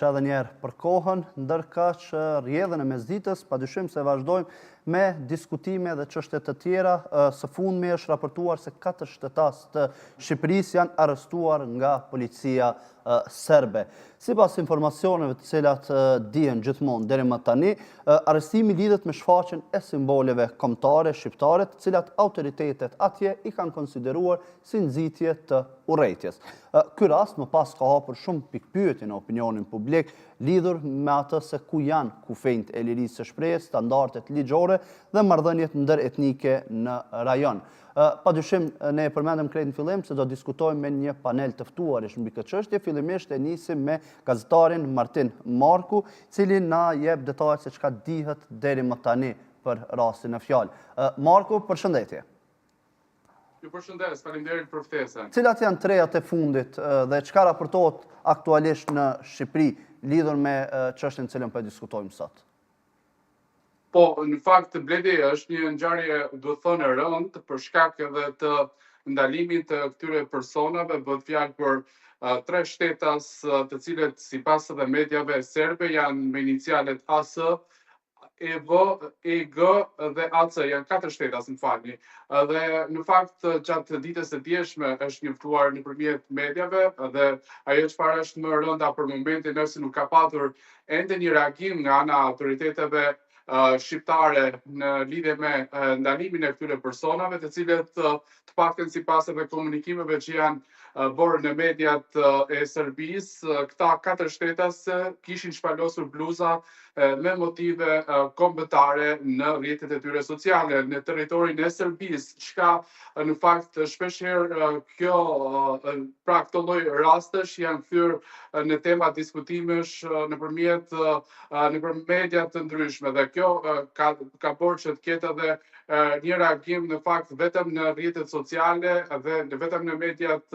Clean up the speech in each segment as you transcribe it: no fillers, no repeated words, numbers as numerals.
Edhe njerë për kohën, ndërka që rjedhën e mesditës, padyshim se vazhdojmë me diskutime dhe çështje të tjera. Së fundmi është raportuar se 4 shtetas të Shqipërisë janë arrestuar nga policia serbe. Sipas informacioneve të cilat dihen gjithmonë deri më tani, arrestimi lidhet me shfaqjen e simboleve kombëtare shqiptare, të cilat autoritetet atje i kanë konsideruar si nxitje të urrejtjes. Ky rast më pas ka hapur shumë pikpyetje në opinionin publik lidhur me atë se ku janë kufenjtë e lirisë së shprehjes, standardet ligjore dhe marrëdhëniet ndëretnike në rajon. Padyshim ne përmendëm krejt në fillim se do diskutojmë me një panel të ftuarish mbi këtë çështje. Fillimisht e nisim me gazetarin Martin Marku, cili na jep detajet se çka dihet deri më tani për rastin e fjalë. Marku, përshëndetje. Ju përshëndes, faleminderit për ftesën. Cilat janë trejat e fundit dhe çka raportohet aktualisht në Shqipëri lidhur me çështjen e cilën po diskutojmë sot? Po, në fakt, Bledi, është një ngjarje, duhet thënë, e rëndë për shkak edhe të ndalimit të këtyre personave. Bëhet fjalë për 3 shtetas të cilët sipas edhe mediave serbe janë me inicialet AS, EV, EG dhe AC, janë 4 shtetas, më falni. Dhe në fakt gjatë ditës së djeshme është njoftuar nëpërmjet mediave dhe ajo çfarë është më rënda për momentin është se nuk ka patur ende një reagim nga ana autoriteteve shqiptare në lidhje me ndalimin e këtyre personave, të cilët të paktën sipas edhe komunikimeve që janë bërë në mediat e Serbisë, këta 4 shtetas kishin shpalosur bluza me motive kombëtare në rrjetet e tyre sociale në territorin e Serbisë, çka në fakt shpeshherë pra këto lloj rastesh janë kthyer në tema diskutimesh nëpërmjet mediat të ndryshme dhe kjo ka bërë që të ketë edhe një reagim në fakt vetëm në rrjetet sociale dhe vetëm në mediat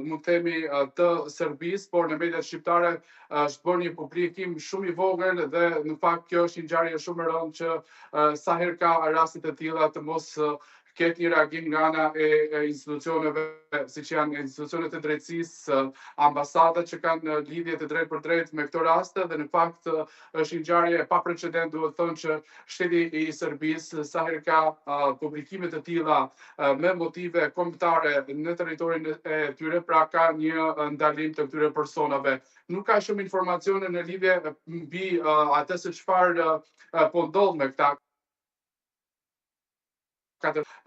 mund të themi të Serbisë, por në mediat shqiptare është bërë një publikim shumë i vogël dhe në fakt kjo është një ngjarje shumë e rëndë që sa herë ka raste të tilla të mos ketë një reagim nga ana e institucioneve, siç janë institucionet e drejtësisë, ambasadat që kanë lidhje të drejtë për drejtë me këto raste dhe në fakt është një ngjarje e paprecedent, duhet thënë që shteti i Serbisë sa herë ka publikime të tilla me motive kombëtare në territorin e tyre, pra ka një ndalim të këtyre personave. Nuk ka shumë informacione në lidhje mbi atë se çfarë po ndodh me këta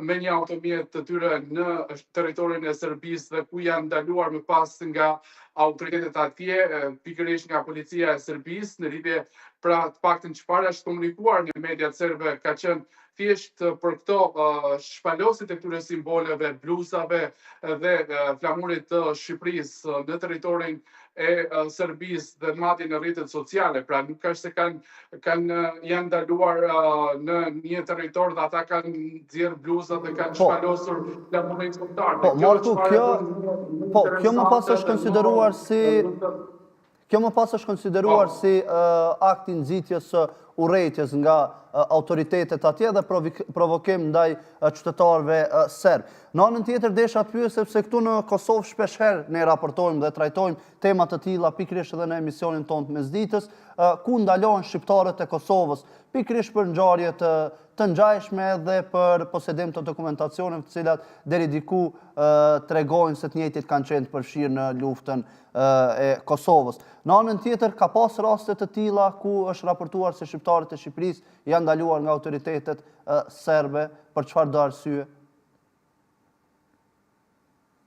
me një automjet të tyre në territorin e Serbisë dhe ku janë ndaluar më pas nga autoritetet atje, pikërisht nga policia e Serbisë, në lidhje pra të paktën çfarë është komunikuar në mediat serbe ka qenë thjesht për këto shpalosit e këtyre simboleve, bluzave dhe flamurit të Shqipërisë në territorin e Serbisë dhe madje në rrjetet sociale, pra nuk është se janë ndaluar në një territor dhe ata kanë nxjerr bluzat dhe kanë shpalosur flamurin kombëtar. Kjo më pas është konsideruar si Kjo më pas është konsideruar si akt i nxitjes së urrejtjes nga autoritetet atje dhe provokim ndaj qytetarëve serb. Në anën tjetër desha të pyes sepse këtu në Kosovë shpeshherë ne raportojmë dhe trajtojmë tema të tilla pikërisht edhe në emisionin tonë të mesditës, ku ndalohen shqiptarët e Kosovës pikërisht për ngjarje të ngjajshme dhe për posedim të dokumentacioneve të cilat deri diku tregojnë se të njëjtit kanë qenë të përfshirë në luftën e Kosovës. Në anën tjetër ka pas raste të tilla ku është raportuar se shqiptarët e Shqipërisë janë ndaluar nga autoritetet serbe për çfarëdo arsye.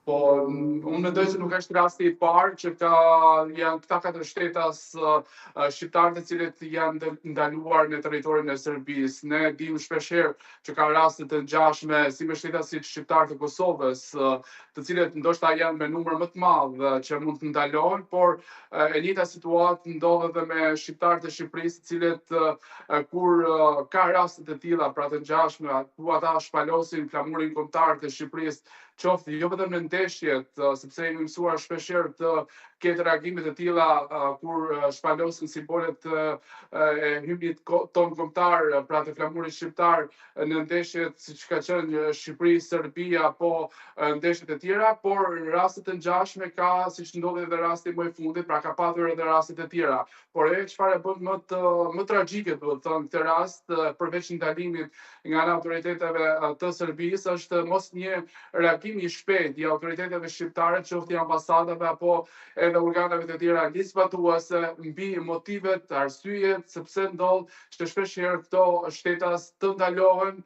Po, unë mendoj se nuk është rasti i parë që janë këta 4 shtetas shqiptarë të cilët janë ndaluar në territorin e Serbisë. Ne dim shpeshherë që ka raste të ngjashme si me shtetasit shqiptarë të Kosovës, të cilët ndoshta janë me numër më të madh që mund të ndalohen, por e njëjta situatë ndodh edhe me shqiptarët e Shqipërisë, të cilët kur ka raste të tilla, pra të ngjashme, ku ata shpalosin flamurin kombëtar të Shqipërisë, qoftë jo vetëm në ndeshjet, sepse jemi mësuar shpeshherë të ketë reagimet e tilla kur shpalosin simbolet e hymnit ton kombëtar, pra të flamurit shqiptar në ndeshjet siç ka qenë Shqipëri-Serbi apo ndeshjet e tjera, por raste të ngjashme ka, siç ndodhi edhe rasti më i fundit, pra ka patur edhe raste të tjera. Por çfarë bën më tragjike, duhet thënë, këtë rast, përveç ndalimit nga ana autoriteteve të Serbisë, është mos një reagim i shpejt i autoriteteve shqiptare, qoftë i ambasadave apo edhe organeve të tjera ligjzbatuese mbi motivet, arsyet, sepse ndodh që shpeshherë këto shtetas të ndalohen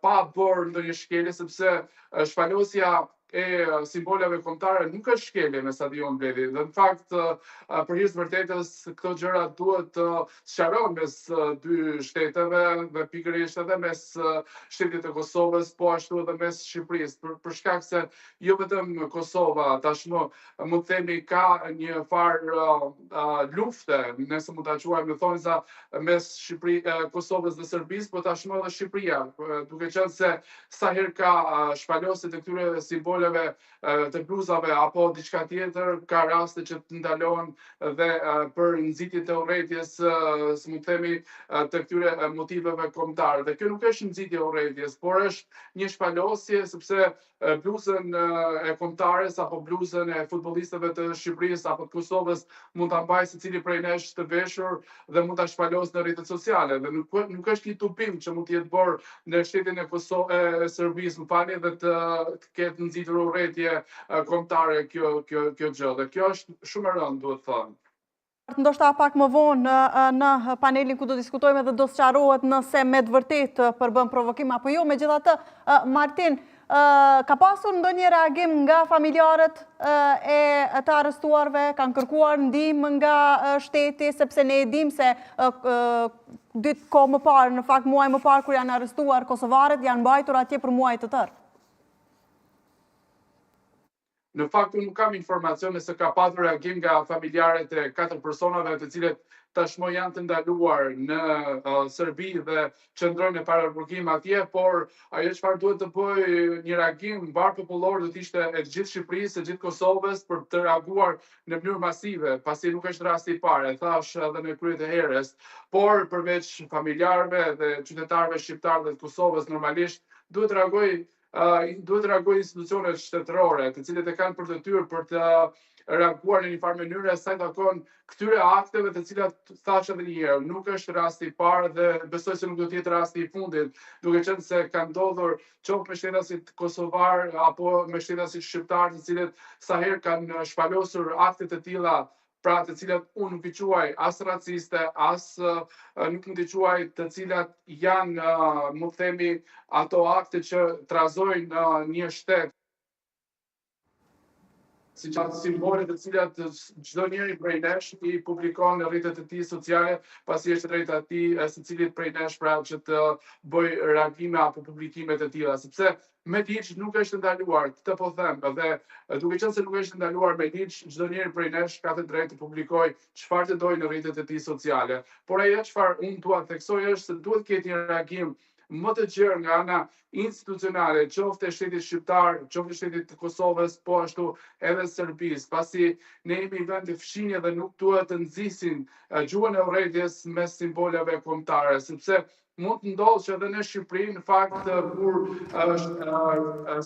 pa bërë ndonjë shkelje, sepse shpalosja e simboleve kombëtare nuk është shkelje me stadion Bledi. Dhe në fakt, për hir të vërtetës, këto gjëra duhet të sqarohen mes dy shteteve dhe pikërisht edhe mes shtetit të Kosovës, po ashtu edhe mes Shqipërisë, për shkak se jo vetëm Kosova tashmë mund të themi ka një farë lufte, nëse mund ta quajmë thonjza, mes Kosovës dhe Serbisë, po tashmë edhe Shqipëria, duke qenë se sa herë ka shpalosje të këtyre simboleve të bluzave apo diçka tjetër, ka raste që të ndalohen dhe për nxitje të urrëties, si mund të themi, të këtyre motiveve kombëtare. Dhe kjo nuk është nxitje e urrëties, por është një shpalosje, sepse bluzën e kombëtares apo bluzën e futbollistëve të Shqipërisë apo të Kosovës mund ta mbajë secili prej nesh të veshur dhe mund ta shpalosë në rrjetet sociale. Dhe nuk është një tupim që mund të jetë bërë në shtetin e Serbisë, dhe të ketë nxitur urrëtie kombëtare kjo gjë. Dhe kjo është shumë e rëndë, duhet thënë. Ndoshta pak më vonë në panelin ku do diskutojmë dhe do sqarohet nëse me të vërtet përbën provokim apo jo. Megjithatë, Martin, ka pasur ndonjë reagim nga familjarët e të arrestuarve, kanë kërkuar ndihmë nga shteti, sepse ne e dim se ditë kohë më parë, në fakt muaj më parë kur janë arrestuar kosovarët, janë mbajtur atje për muaj të tërë. Në fakt, unë nuk kam informacione se ka patur reagim nga familjarët e 4 personave të cilët tashmë janë të ndaluar në Serbi dhe qëndrojnë në paraburgim atje, por ajo çfarë duhet të bëjë një reagim mbar popullor do të ishte e gjithë Shqipërisë, e gjithë Kosovës për të reaguar në mënyrë masive, pasi nuk është rasti i parë, e thash edhe në krye të herës, por përveç familjarëve dhe qytetarëve shqiptarë dhe të Kosovës, normalisht duhet të reagojë institucionet shtetërore, të cilët e kanë për detyrë për të reaguar në një farë mënyrë sa i takon këtyre akteve të cilat thash edhe një herë, nuk është rasti i parë dhe besoj se nuk do të jetë rasti i fundit, duke qenë se kanë ndodhur qoftë me shtetasit kosovar apo me shtetasit shqiptar, të cilët sa herë kanë shpalosur akte të tilla, pra të cilat unë nuk i quaj as raciste, as nuk mund t'i quaj të cilat janë, më themi, ato akte që trazojnë një shtet. Si qatë simbolet të cilat çdo njeri prej nesh i publikon në rrjetet e tij sociale, pasi është drejta e tij secilit prej nesh pra që të bëj reagime apo publikime të tilla, sepse me ligj nuk është ndaluar, këtë po them, dhe duke qenë se nuk është ndaluar me ligj, çdo njeri prej nesh ka të drejtë të publikojë çfarë të dojë në rrjetet e tij sociale. Por ajo çfarë unë dua të theksoj është se duhet të ketë një reagim më të gjerë nga ana institucionale, qoftë e shtetit shqiptar, qoftë e shtetit të Kosovës, po ashtu edhe Serbisë, pasi ne jemi vend të fshinje dhe nuk duhet të nxisin gjuhën e urrëties mes simboleve kombëtare, sepse mund të ndodhë që edhe në Shqipëri, në fakt, kur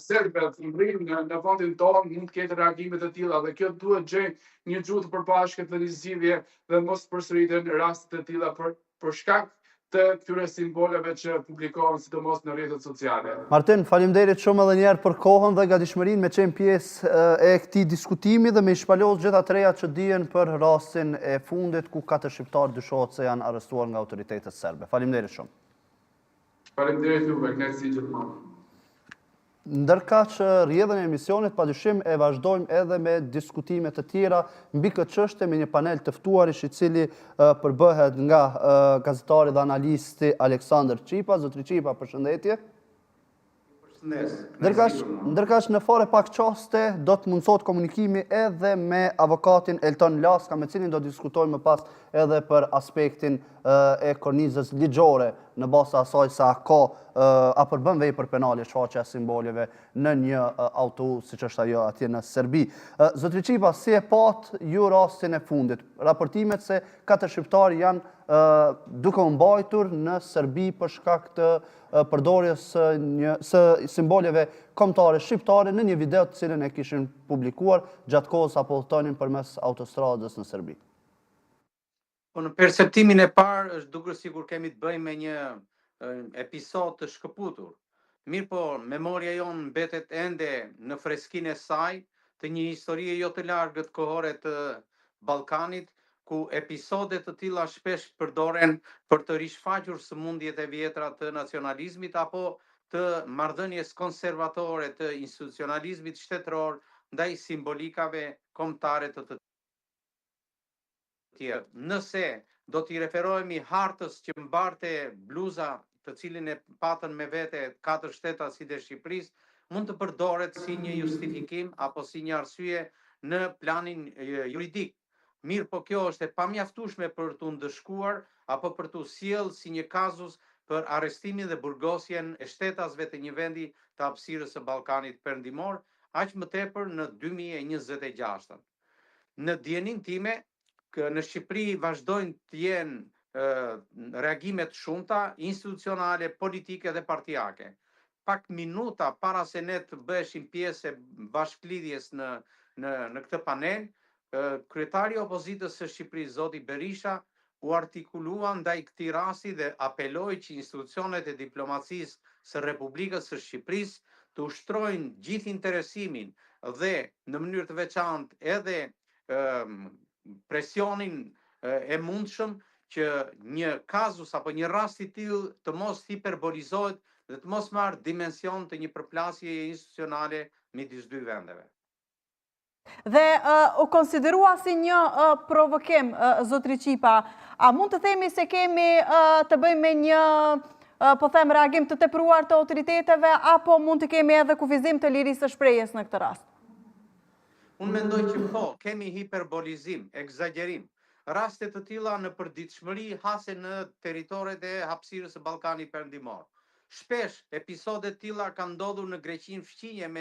serbët ngrihen në vendin tonë, mund të ketë reagime të tilla dhe kjo duhet gjejë një gjuhë të përbashkët dhe një zgjidhje dhe mos përsëriten raste të tilla për shkak të këtyre simboleve që publikohen sidomos në rrjetet sociale. Martin, faleminderit shumë edhe një herë për kohën dhe gatishmërinë me qenë pjesë e këtij diskutimi dhe me shpalosh gjitha të reja që dihen për rastin e fundit ku 4 shqiptarë dyshohet se janë arrestuar nga autoritetet serbe. Faleminderit shumë. Faleminderit juve, kënaqësi gjithmonë. Ndërka që rrjedhën e emisionit, padyshim e vazhdojmë edhe me diskutime të tjera mbi këtë çështje me një panel të ftuarish i cili përbëhet nga gazetari dhe analisti Aleksandër Qipa. Zotri Qipa, përshëndetje. Ndërka që në fare pak qaste do të mundësot komunikimi edhe me avokatin Elton Laska, me cilin do diskutojmë më pas edhe për aspektin e kornizës ligjore në basa asaj sa a përbën vepër penale shfaqja e simboleve në një autobus siç është ajo atje në Serbi. Zotri Qipa, si e pat ju rastin e fundit? Raportimet se 4 shqiptarë janë duke u mbajtur në Serbi për shkak të përdorjes së simboleve kombëtare shqiptare në një video të cilën e kishin publikuar gjatë kohës apo udhtonin përmes autostradës në Serbi. Po në perceptimin e parë është dukur sikur kemi të bëjmë me një episod të shkëputur. Mirë po, memoria jonë mbetet ende në freskinë e saj të një historie jo të largët kohore të Ballkanit, ku episode të tilla shpesh përdoren për të rishfaqur sëmundjet e vjetra të nacionalizmit apo të marrëdhënies konservatore të institucionalizmit shtetëror ndaj simbolikave kombëtare të tjerë. Nëse do t'i referohemi hartës që mbarte bluza të cilin e patën me vete 4 shteta si dhe Shqipërisë, mund të përdoret si një justifikim apo si një arsye në planin juridik. Mirë po kjo është e pamjaftueshme për t'u ndëshkuar apo për t'u sjellë si një kazus për arrestimin dhe burgosjen e shtetasve të një vendi të hapësirës së Ballkanit Perëndimor, aq më tepër në 2026. Në dijenin time, në Shqipëri vazhdojnë të jenë reagimet shumta, institucionale, politike dhe partijake. Pak minuta para se ne të bëheshim pjesë e bashklidhjes në këtë panel, kryetari i opozitës së Shqipërisë, zoti Berisha, u artikulua ndaj këtij rasti dhe apeloi që institucionet e diplomacisë së Republikës së Shqipërisë të ushtrojnë gjithë interesimin dhe në mënyrë të veçantë edhe presionin e mundshëm që një kazus apo një rast i tillë të mos hiperbolizohet dhe të mos marrë dimension të një përplasjeje institucionale midis dy vendeve. Dhe u konsiderua si një provokim, zotri Qipa, a mund të themi se kemi të bëjmë me një, po them, reagim të tepruar të autoriteteve, apo mund të kemi edhe kufizim të lirisë së shprehjes në këtë rast? Unë mendoj që po, kemi hiperbolizim, egzagerim. Raste të tilla në përditshmëri hase në territoret e hapësirës së Ballkanit Perëndimor. Shpesh episode të tilla kanë ndodhur në Greqinë fqinje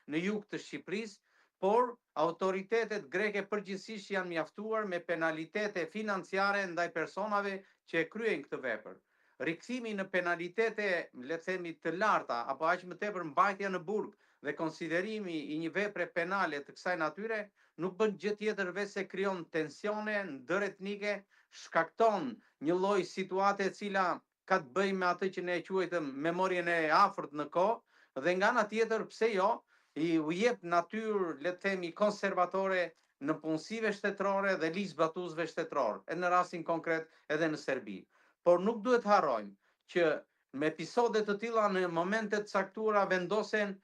në jug të Shqipërisë, por autoritetet greke përgjithsisht janë mjaftuar me penalitete financiare ndaj personave që e kryejnë këtë vepër. Rikthimi në penalitete, le të themi, të larta apo aq më tepër mbajtja në burg dhe konsiderimi i një vepre penale të kësaj natyre nuk bën gjë tjetër veç se krijon tensione ndëretnike, shkakton një lloj situate e cila ka të bëjë me atë që ne e quajmë memorien e afërt në kohë dhe nga ana tjetër pse jo i u jep natyrë, le të themi, konservatore në punësive shtetërore dhe ligjzbatuesve shtetëror, e në rastin konkret edhe në Serbi. Por nuk duhet harrojmë që me episode të tilla në momente të caktuara vendosen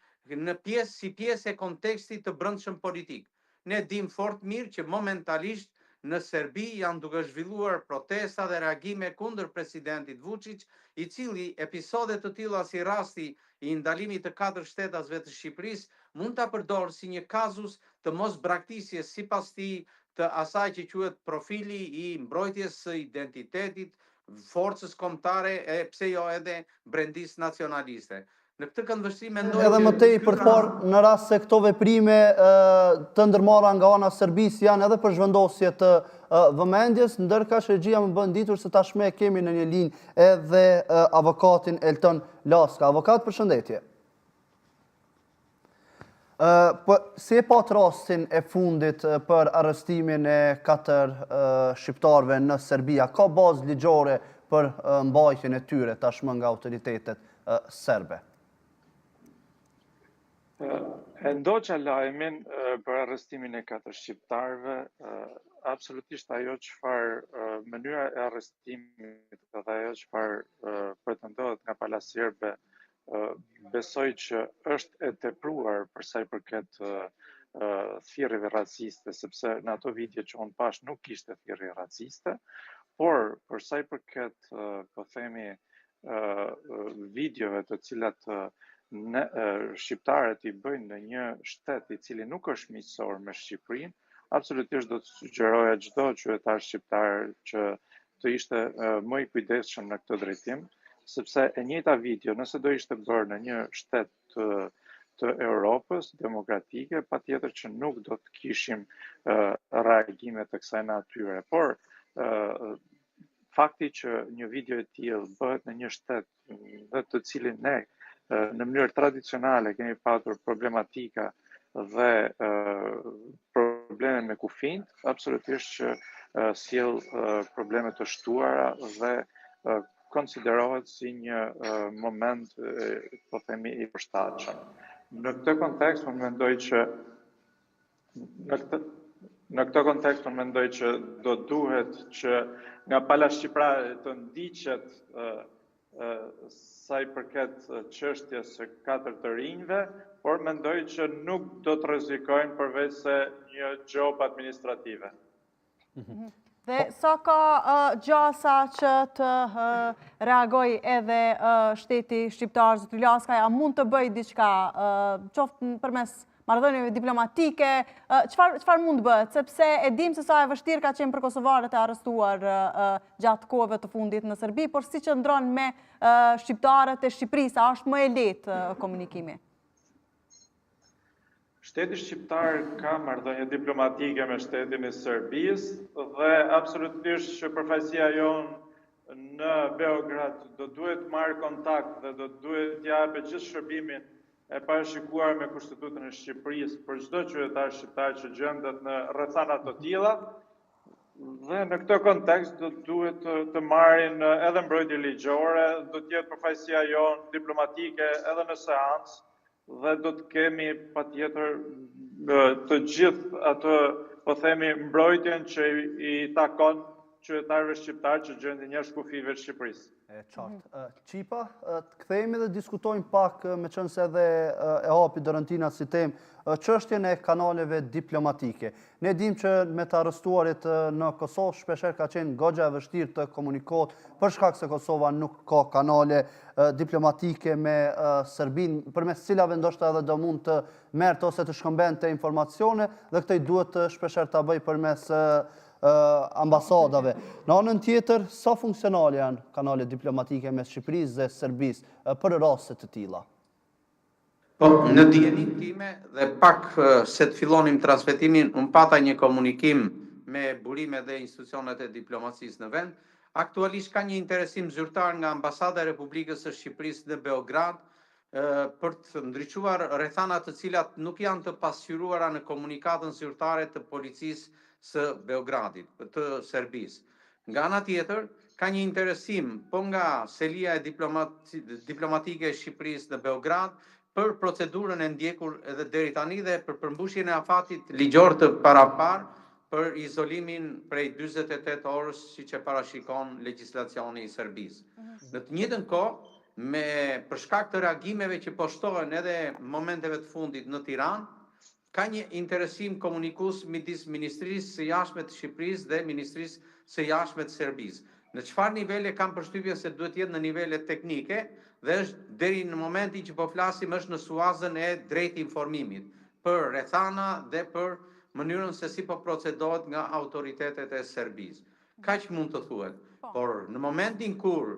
si pjesë e kontekstit të brendshëm politik. Ne dim fort mirë që momentalisht në Serbi janë duke zhvilluar protesta dhe reagime kundër presidentit Vučić, i cili episode të tilla si rasti i ndalimit të 4 shtetasve të Shqipërisë mund ta përdorë si një kazus të mos braktisjes sipas tij të asaj që quhet profili i mbrojtjes së identitetit, forcës kombëtare e pse jo edhe brendis nacionaliste. Në këtë këndvështrim mendoj edhe më tej përpar në rast se këto veprime të ndërmarra nga ana Serbisë janë edhe për zhvendosje të vëmendjes, ndërkaq regjia më bën ditur se tashmë kemi në një linjë edhe avokatin Elton Laska. Avokat, përshëndetje. Si e pat rastin e fundit për arrestimin e 4 shqiptarëve në Serbia? Ka bazë ligjore për mbajtjen e tyre tashmë nga autoritetet serbe? E ndoqa lajmin për arrestimin e 4 shqiptarëve, absolutisht ajo çfarë mënyra e arrestimit dhe ajo çfarë pretendohet nga palasi serbe, besoj që është e tepruar për sa i përket thirrjeve raciste, sepse në ato video që unë pash nuk ishte thirrje raciste, por për sa i përket, po themi, videove të cilat shqiptarët i bëjnë në një shtet i cili nuk është miqësor me Shqipërinë, absolutisht do të sugjeroja çdo qytetar shqiptar që të ishte më i kujdesshëm në këtë drejtim, sepse e njëjta video, nëse do ishte bërë në një shtet të Europës demokratike, patjetër që nuk do të kishim reagime të kësaj natyre, por fakti që një video e tillë bëhet në një shtet dhe të cilin ne në mënyrë tradicionale kemi patur problematika dhe probleme me kufijt, absolutisht që sjell probleme të shtuara dhe konsiderohet si një moment, po themi, i përshtatshëm. Në këtë kontekst, unë mendoj që do duhet që nga pala shqiptare të ndiqet sa i përket çështjes së 4 të rinjve, por mendoj që nuk do të rrezikojnë përveç se një job administrative. Dhe sa ka gjasa që të reagoj edhe shteti shqiptar, zotëri Laskaj, a mund të bëj diçka, qoftë përmes marrëdhënieve diplomatike, çfarë mund të bëhet, sepse e dim se sa e vështirë ka qenë për kosovarët e arrestuar gjatë kohëve të fundit në Serbi, por si që ndron me shqiptarët e Shqipërisë, a është më e lehtë komunikimi? Shteti shqiptar ka marrëdhënie diplomatike me shtetin e Serbisë dhe absolutisht që përfaqësia jonë në Beograd do duhet marrë kontakt dhe do duhet t'japë gjithë shërbimin e parashikuar me Kushtetutën e Shqipërisë për çdo qytetar shqiptar që gjendet në rrethana të tilla. Dhe në këtë kontekst do duhet të marrin edhe mbrojtje ligjore, do të jetë përfaqësia jonë diplomatike edhe në seancë dhe do të kemi patjetër të gjithë atë, po themi, mbrojtjen që i takon qytetarëve shqiptar që gjenden jashtë kufive të Shqipërisë. E qartë. Qipa, të kthehemi dhe diskutojmë pak, me qenë se edhe e hapi Dorentina si temë, çështjen e kanaleve diplomatike. Ne dim që me të arrestuarit në Kosovë shpeshherë ka qenë goxha e vështirë të komunikohet për shkak se Kosova nuk ka kanale diplomatike me Serbinë, përmes cilave ndoshta edhe do mund të merrte ose të shkëmbente informacione dhe këtë duhet shpeshherë ta bëj përmes ambasadave. Në anën tjetër, sa funksionale janë kanale diplomatike mes Shqipërisë dhe Serbisë për raste të tilla? Po, në dijenin time dhe pak se të fillonim transmetimin, unë pata një komunikim me burime dhe institucionet e diplomacisë në vend. Aktualisht ka një interesim zyrtar nga Ambasada e Republikës së Shqipërisë në Beograd për të ndriçuar rrethana të cilat nuk janë të pasqyruara në komunikatën zyrtare të policisë së Beogradit, të Serbisë. Nga ana tjetër, ka një interesim po nga selia e diplomatike e Shqipërisë në Beograd për procedurën e ndjekur edhe deri tani dhe për përmbushjen e afatit ligjor të parapar për izolimin prej 48 orës siç e parashikon legjislacioni i Serbisë. Në të njëjtën kohë, për shkak të reagimeve që po shtohen edhe momenteve të fundit në Tiranë, ka një interesim komunikues midis Ministrisë së Jashtme të Shqipërisë dhe Ministrisë së Jashtme të Serbisë. Në çfarë nivele kam përshtypjen se duhet jetë në nivele teknike dhe është deri në momentin që po flasim është në suazën e drejtë informimit për rrethana dhe për mënyrën se si po procedohet nga autoritetet e Serbisë. Kaq mund të thuhet. Por në momentin kur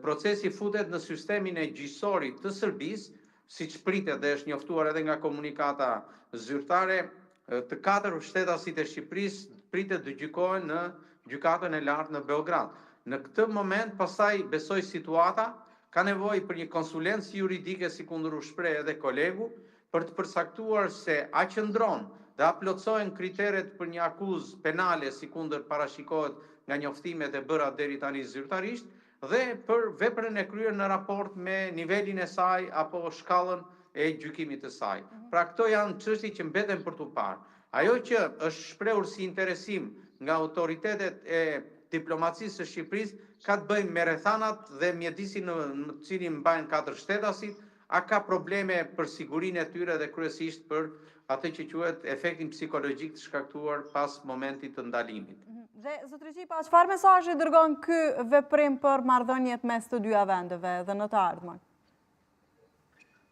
procesi futet në sistemin e gjyqësorit të Serbisë, siç pritet dhe është njoftuar edhe nga komunikata zyrtare, të 4 shtetasit e Shqipërisë pritet të gjykohen në gjykatën e lartë në Beograd. Në këtë moment, pastaj besoj situata ka nevojë për një konsulencë juridike, sikur u shpreh edhe kolegu, për të përcaktuar se a qëndron dhe a plotësohen kriteret për një akuzë penale, sikur parashikohet nga njoftimet e bëra deri tani zyrtarisht, dhe për veprën e kryer në raport me nivelin e saj apo shkallën e gjykimit të saj. Pra këto janë çështje që mbeten për tu parë. Ajo që është shprehur si interesim nga autoritetet e diplomacisë së Shqipërisë ka të bëjë me rrethanat dhe mjedisin në cilin mbajnë 4 shtetasit, a ka probleme për sigurinë e tyre dhe kryesisht për atë që quhet efektin psikologjik të shkaktuar pas momentit të ndalimit. Dhe zotëri Qipa, çfarë mesazhi dërgon ky veprim për marrëdhëniet mes të dyja vendeve dhe në të ardhmen?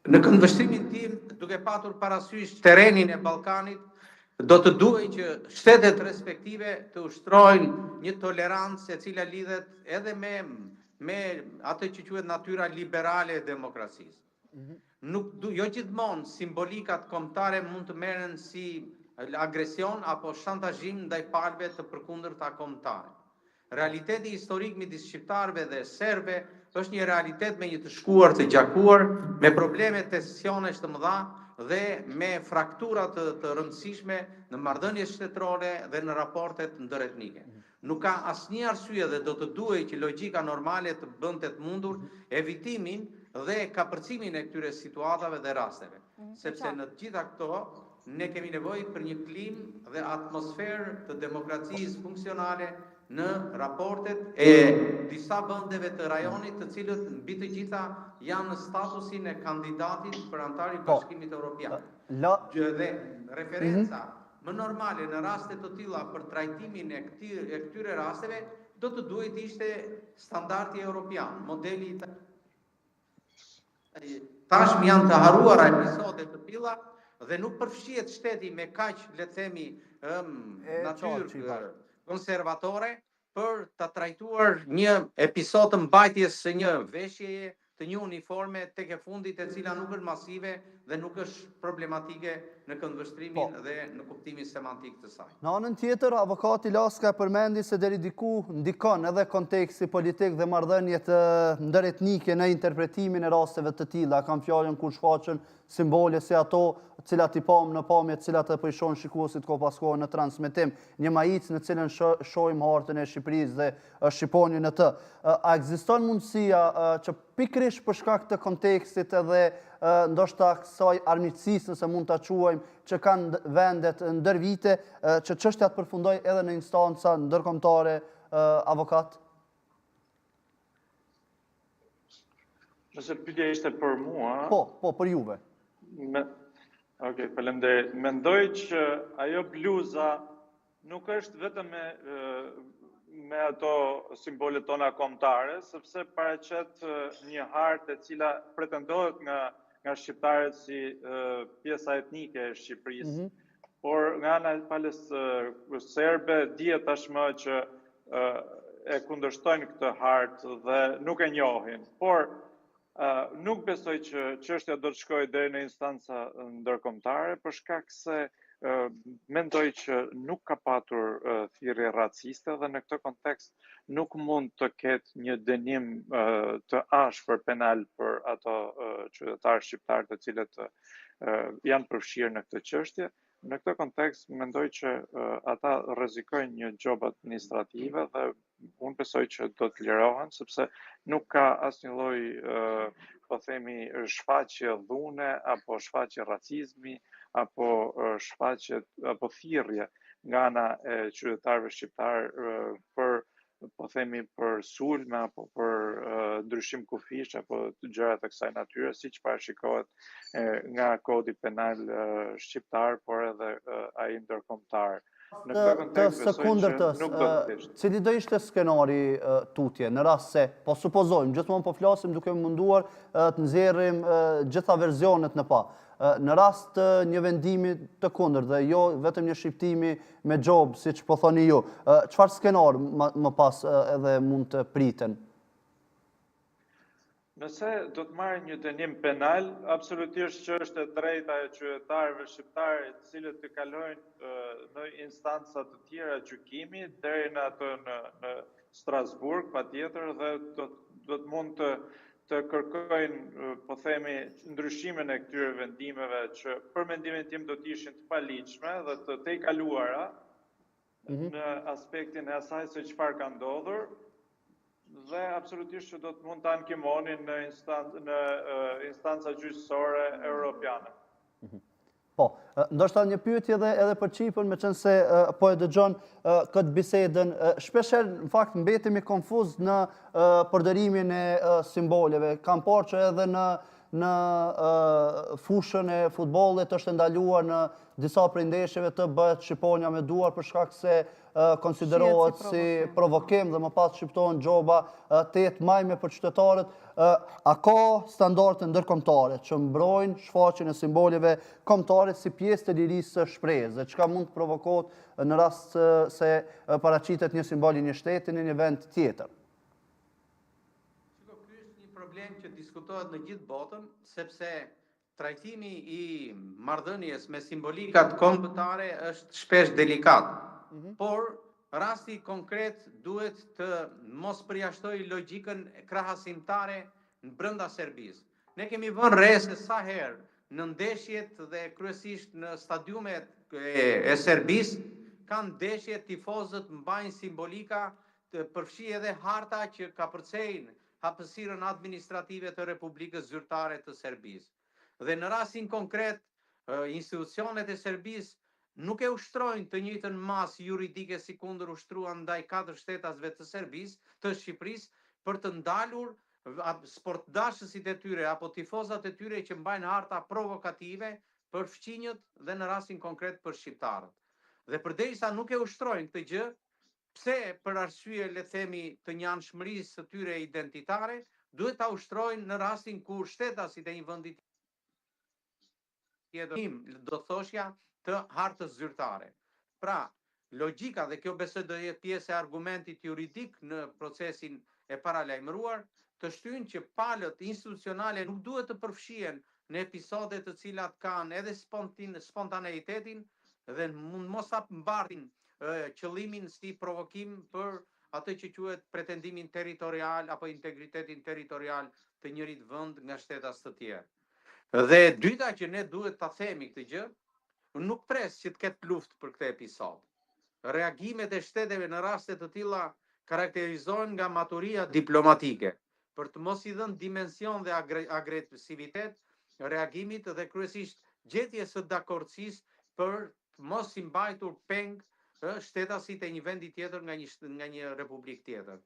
Në këndvështrimin tim, duke patur parasysh terrenin e Ballkanit, do të duhej që shtetet respektive të ushtrojnë një tolerancë e cila lidhet edhe me me atë që quhet natyra liberale e demokracisë. Jo gjithmonë simbolikat kombëtare mund të merren si agresion apo shantazhim ndaj palëve të përkundërta kombëtare. Realiteti historik midis shqiptarëve dhe serbëve është një realitet me një të shkuar të gjakuar, me probleme tensionesh të mëdha dhe me fraktura të rëndësishme në marrëdhëniet shtetërore dhe në raportet ndëretnike. Nuk ka asnjë arsye dhe do të duhej që logjika normale të bënte të mundur evitimin dhe kapërcimin e këtyre situatave dhe rasteve, sepse në të gjitha këto ne kemi nevojë për një klimë dhe atmosferë të demokracisë funksionale në raportet e disa vendeve të rajonit, të cilët mbi të gjitha janë në statusin e kandidatit për antar i Bashkimit Evropian. Dhe referenca më normale në raste të tilla për trajtimin e këtyre rasteve do të duhet ishte standardi evropian, modeli tashmë janë të harruara episode të tilla dhe nuk përfshihet shteti me kaq, le të themi, natyrë konservatore për ta trajtuar një episod të mbajtjes së një veshjeje të një uniforme tek e fundit e cila nuk është masive dhe nuk është problematike në këndvështrimin dhe në kuptimin semantik të saj. Në anën tjetër, avokati Laska përmendi se deri diku ndikon edhe konteksti politik dhe marrëdhëniet ndëretnike në interpretimin e rasteve të tilla. Kam fjalën kur shfaqen simbole si ato cilat i pam në pamje, cilat e përshon shikuesit ko pas kohë në transmetim, një maicë në cilën shohim hartën e Shqipërisë dhe shqiponi në të. A ekziston mundësia që pikërisht për shkak të kontekstit edhe ndoshta kësaj armiqësisë, nëse mund ta quajmë, që kanë vendet ndër vite, që çështja të përfundojë edhe në instanca ndërkombëtare, avokat? Nëse pyetja ishte për mua... Po, për juve. Okej, faleminderit. Mendoj që ajo bluza nuk është vetëm me ato simbolet tona kombëtare, sepse paraqet një hartë e cila pretendohet nga shqiptarët si pjesa etnike e Shqipërisë, por nga ana palës serbe dihet tashmë që e kundërshtojnë këtë hartë dhe nuk e njohin. Por nuk besoj që çështja do të shkojë deri në instanca ndërkombëtare për shkak se mendoj që nuk ka patur thirrje raciste dhe në këtë kontekst nuk mund të ketë një dënim të ashpër penal për ato qytetarë shqiptarë të cilët janë përfshirë në këtë çështje. Në këtë kontekst mendoj që ata rrezikojnë një gjobë administrative dhe unë besoj që do të lirohen sepse nuk ka asnjë lloj po themi shfaqje dhune apo shfaqje racizmi apo shfaqje apo thirrje nga ana e qytetarëve shqiptar për po themi për sulme apo për ndryshim kufish apo të gjëra të kësaj natyre, siç parashikohet nga kodi penal shqiptar, por edhe ai ndërkombëtar. Të sekundërtës, cili do ishte skenari tutje, në rast se, po supozojmë, gjithmonë po flasim duke munduar të nxjerrim gjitha versionet në pa. Në rast të një vendimi të kundër dhe jo vetëm një shqiptimi me gjobë, si që po thoni ju, çfarë skenar më pas edhe mund të priten? Nëse do të marrë një dënim penal, absolutisht që është e drejta e qytetarëve shqiptarë të cilët të kalojnë në instanca të tjera gjykimi deri në ato në Strasburg, patjetër, dhe do të mund të kërkojnë, po themi, ndryshimin e këtyre vendimeve që për mendimin tim do të ishin të paligjshme dhe të tejkaluara në aspektin e asaj se çfarë ka ndodhur. Dhe absolutisht që do të mund të ankimonin në instanca gjyqësore europiane. Po, ndoshta një pyetje edhe për Çipër, meqense se po e dëgjon këtë bisedën, shpeshherë në fakt mbetemi konfuz në përdorimin e simboleve. Kam parë që edhe në fushën e futbollit është ndaluar në disa prej ndeshjeve të bëhet shqiponja me duar për shkak se konsiderohet si provokim dhe më pas shqiptohen gjoba 8 majme për qytetarët. A ka standarde ndërkombëtare që mbrojnë shfaqjen e simboleve kombëtare si pjesë të lirisë së shprehjes, çka mund të provokohet në rast se paraqitet një simbol i një shteti në një vend tjetër? problem që diskutohet në gjithë botën, sepse trajtimi i marrëdhënies me simbolikat kombëtare është shpesh delikat. Por rasti konkret duhet të mos përjashtoj logjikën krahasimtare në brenda Serbisë. Ne kemi vënë re se sa herë në ndeshjet dhe kryesisht në stadiumet e Serbisë kanë ndeshje tifozët mbajnë simbolika, të përfshi edhe harta që ka përcejnë hapësirën administrative të Republikës Zyrtare të Serbisë. Dhe në rastin konkret, institucionet e Serbisë nuk e ushtrojnë të njëjtën masë juridike si kundër ushtruan ndaj 4 shtetasve të Serbisë, të Shqipërisë, për të ndalur sportdashësit e tyre apo tifozat e tyre që mbajnë harta provokative për fqinjët dhe në rastin konkret për shqiptarët. Dhe përderisa nuk e ushtrojnë këtë gjë, pse për arsye le themi të njanshmërisë së tyre identitare, duhet ta ushtrojnë në rastin kur shtetasit e një vendi tjetër, do thoshja, të hartës zyrtare. Pra, logjika dhe kjo besoj do jetë pjesë e argumentit juridik në procesin e paralajmëruar, të shtyjnë që palët institucionale nuk duhet të përfshihen në episode të cilat kanë edhe spontaneitetin dhe mos ta mbartin qëllimin si provokim për atë që quhet pretendimin territorial apo integritetin territorial të njërit vend nga shtetas të tjerë. Dhe dyta që ne duhet ta themi këtë gjë, nuk pres që të ketë luftë për këtë episod. Reagimet e shteteve në raste të tilla karakterizohen nga maturia diplomatike, për të mos i dhënë dimension dhe agresivitet reagimit dhe kryesisht gjetjes së dakordësisë për të mos i mbajtur peng shtetasit e një vendi tjetër nga një republikë tjetër.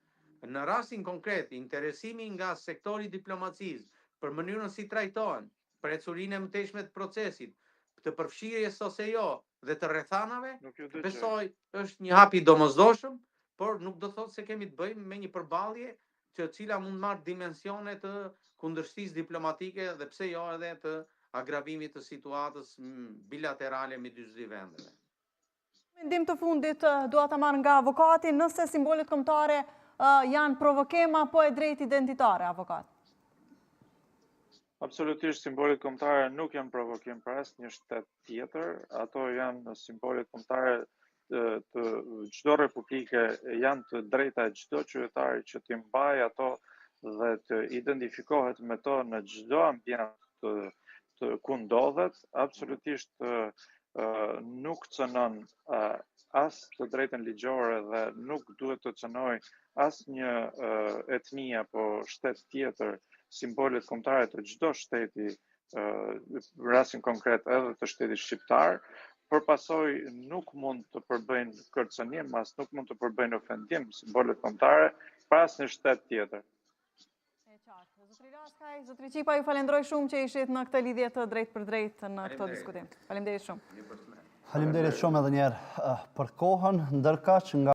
Në rastin konkret, interesimi nga sektori i diplomacisë për mënyrën si trajtohen, për ecurinë e mëtejshme të procesit, të përfshirjes ose jo dhe të rrethanave, besoj është një hap i domosdoshëm, por nuk do thotë se kemi të bëjmë me një përballje që cila mund marrë dimensione të kundërshtisë diplomatike dhe pse jo edhe të agravimit të situatës bilaterale midis dy vendeve. Mendim të fundit dua ta marr nga avokati nëse simbolet kombëtare janë provokim apo e drejtë identitare, avokat. Absolutisht simbolet kombëtare nuk janë provokim për asnjë shtet tjetër, ato janë simbolet kombëtare të çdo republike, janë të drejta e çdo qytetari që t'i mbajë ato dhe të identifikohet me to në çdo ambient ku ndodhet. Absolutisht nuk cënon as të drejtën ligjore dhe nuk duhet të cënoj asnjë etni apo shtet tjetër simbolet kombëtare të çdo shteti, në rastin konkret edhe të shtetit shqiptar, por pasoj nuk mund të përbëjnë kërcënim, as nuk mund të përbëjnë ofendim simbolet kombëtare për asnjë shtet tjetër. Zotri Laskaj, zotri Qipa, ju falenderoj shumë që ishit në këtë lidhje të drejtë për drejtë në këtë diskutim. Faleminderit shumë. Faleminderit shumë edhe njerë për kohën, ndërkaq nga